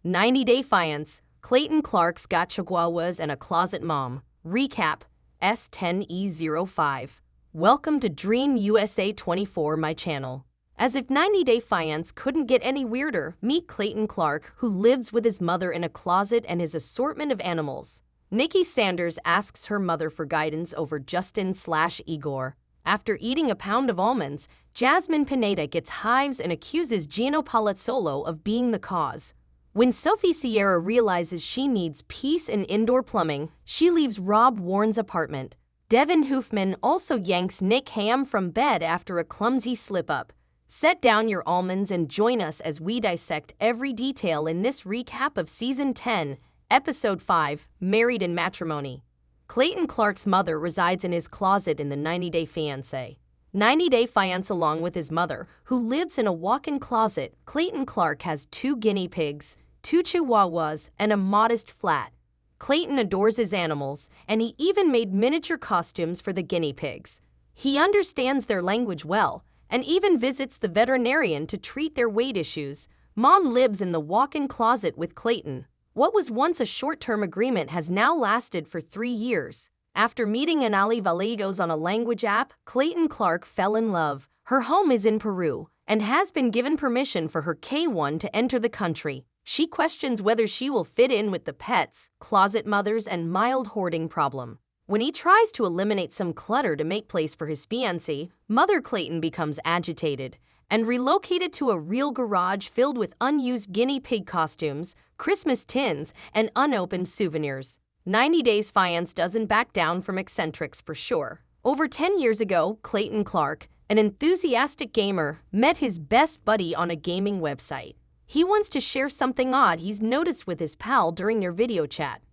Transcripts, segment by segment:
90-Day Fiance, Clayton Clark's got Chihuahuas and a closet mom. Recap, S10E05. Welcome to Dream USA 24, my channel. As if 90-Day Fiance couldn't get any weirder, meet Clayton Clark, who lives with his mother in a closet and his assortment of animals. Nikki Sanders asks her mother for guidance over Justin/Igor. After eating a pound of almonds, Jasmine Pineda gets hives and accuses Gino of being the cause. When Sophie Sierra realizes she needs peace in indoor plumbing, she leaves Rob Warren's apartment. Devin Hoofman also yanks Nick Ham from bed after a clumsy slip-up. Set down your almonds and join us as we dissect every detail in this recap of Season 10, Episode 5, Married in Matrimony. Clayton Clark's mother resides in his closet in the 90-Day Fiancé. 90-Day Fiancé, along with his mother, who lives in a walk-in closet. Clayton Clark has 2 guinea pigs, 2 Chihuahuas, and a modest flat. Clayton adores his animals, and he even made miniature costumes for the guinea pigs. He understands their language well, and even visits the veterinarian to treat their weight issues. Mom lives in the walk-in closet with Clayton. What was once a short-term agreement has now lasted for 3 years. After meeting Anali Valegos on a language app, Clayton Clark fell in love. Her home is in Peru and has been given permission for her K1 to enter the country. She questions whether she will fit in with the pets, closet mothers, and mild hoarding problem. When he tries to eliminate some clutter to make place for his fiancée, Mother Clayton becomes agitated and relocated to a real garage filled with unused guinea pig costumes, Christmas tins, and unopened souvenirs. 90 Days Fiance doesn't back down from eccentrics for sure. Over 10 years ago, Clayton Clark, an enthusiastic gamer, met his best buddy on a gaming website. He wants to share something odd he's noticed with his pal during their video chat.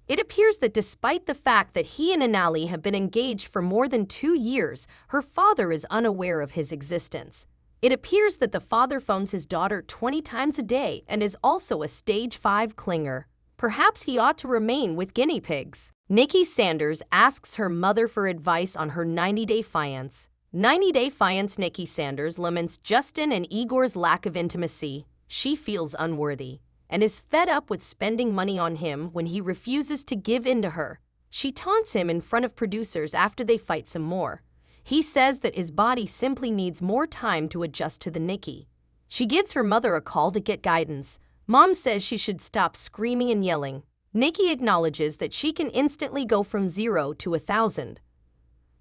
It appears that despite the fact that he and Anali have been engaged for more than 2 years, her father is unaware of his existence. It appears that the father phones his daughter 20 times a day and is also a stage 5 clinger. Perhaps he ought to remain with guinea pigs. Nikki Sanders asks her mother for advice on her 90-Day Fiance. 90-Day Fiance Nikki Sanders laments Justin and Igor's lack of intimacy. She feels unworthy and is fed up with spending money on him when he refuses to give in to her. She taunts him in front of producers after they fight some more. He says that his body simply needs more time to adjust to the Nikki. She gives her mother a call to get guidance. Mom says she should stop screaming and yelling. Nikki acknowledges that she can instantly go from 0 to 1,000.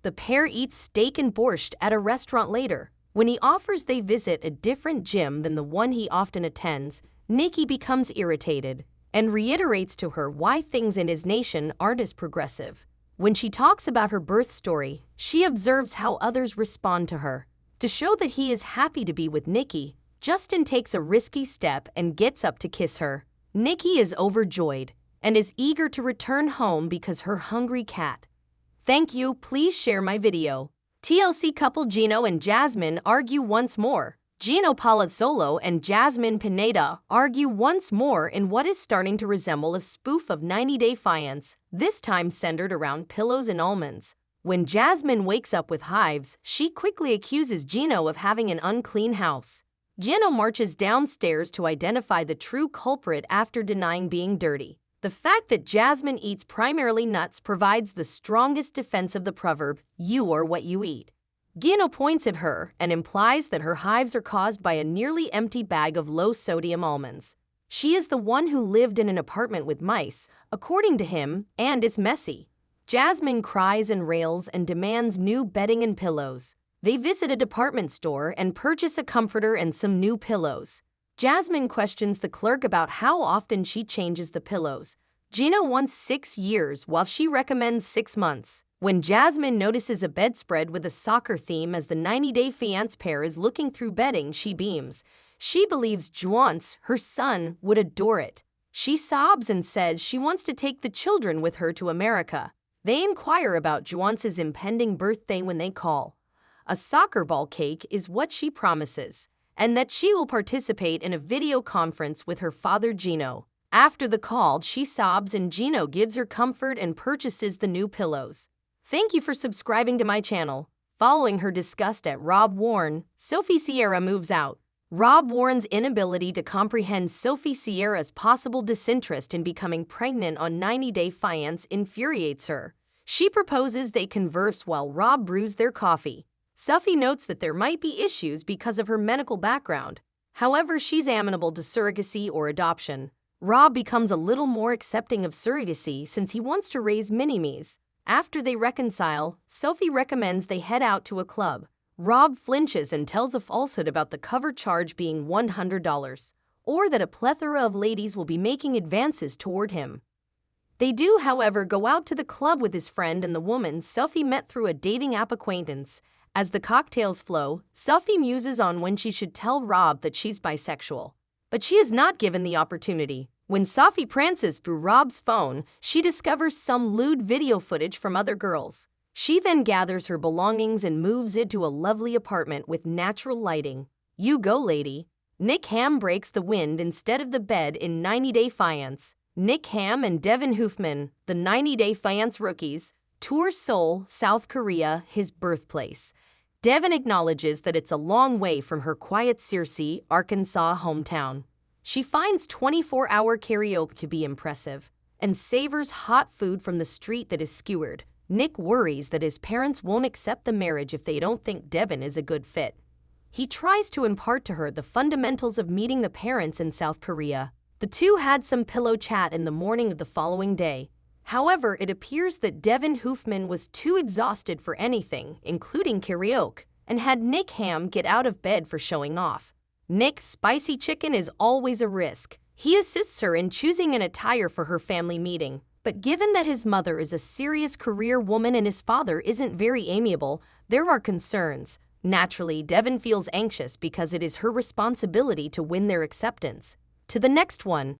The pair eats steak and borscht at a restaurant later. When he offers they visit a different gym than the one he often attends, Nikki becomes irritated and reiterates to her why things in his nation aren't as progressive. When she talks about her birth story, she observes how others respond to her. To show that he is happy to be with Nikki, Justin takes a risky step and gets up to kiss her. Nikki is overjoyed and is eager to return home because her hungry cat. Thank you, please share my video. TLC couple Gino and Jasmine argue once more. Gino Palazzolo and Jasmine Pineda argue once more in what is starting to resemble a spoof of 90-Day Fiance, this time centered around pillows and almonds. When Jasmine wakes up with hives, she quickly accuses Gino of having an unclean house. Gino marches downstairs to identify the true culprit after denying being dirty. The fact that Jasmine eats primarily nuts provides the strongest defense of the proverb, "You are what you eat." Gino points at her and implies that her hives are caused by a nearly empty bag of low-sodium almonds. She is the one who lived in an apartment with mice, according to him, and is messy. Jasmine cries and rails and demands new bedding and pillows. They visit a department store and purchase a comforter and some new pillows. Jasmine questions the clerk about how often she changes the pillows. Gino wants 6 years while she recommends 6 months. When Jasmine notices a bedspread with a soccer theme as the 90-Day Fiance pair is looking through bedding, she beams. She believes Juance, her son, would adore it. She sobs and says she wants to take the children with her to America. They inquire about Juance's impending birthday when they call. A soccer ball cake is what she promises, and that she will participate in a video conference with her father Gino. After the call, she sobs and Gino gives her comfort and purchases the new pillows. Thank you for subscribing to my channel. Following her disgust at Rob Warren, Sophie Sierra moves out. Rob Warren's inability to comprehend Sophie Sierra's possible disinterest in becoming pregnant on 90 Day Fiancé infuriates her. She proposes they converse while Rob brews their coffee. Sophie notes that there might be issues because of her medical background. However, she's amenable to surrogacy or adoption. Rob becomes a little more accepting of surrogacy since he wants to raise mini-me's. After they reconcile, Sophie recommends they head out to a club. Rob flinches and tells a falsehood about the cover charge being $100, or that a plethora of ladies will be making advances toward him. They do, however, go out to the club with his friend and the woman Sophie met through a dating app acquaintance. As the cocktails flow, Sophie muses on when she should tell Rob that she's bisexual. But she is not given the opportunity. When Sophie prances through Rob's phone, she discovers some lewd video footage from other girls. She then gathers her belongings and moves into a lovely apartment with natural lighting. You go, lady. Nick Ham breaks the wind instead of the bed in 90 Day Fiancé. Nick Ham and Devin Hoofman, the 90 Day Fiancé rookies, tour Seoul, South Korea, his birthplace. Devin acknowledges that it's a long way from her quiet Searcy, Arkansas hometown. She finds 24-hour karaoke to be impressive and savors hot food from the street that is skewered. Nick worries that his parents won't accept the marriage if they don't think Devin is a good fit. He tries to impart to her the fundamentals of meeting the parents in South Korea. The two had some pillow chat in the morning of the following day. However, it appears that Devin Hoofman was too exhausted for anything, including karaoke, and had Nick Ham get out of bed for showing off. Nick's spicy chicken is always a risk. He assists her in choosing an attire for her family meeting. But given that his mother is a serious career woman and his father isn't very amiable, there are concerns. Naturally, Devin feels anxious because it is her responsibility to win their acceptance. To the next one.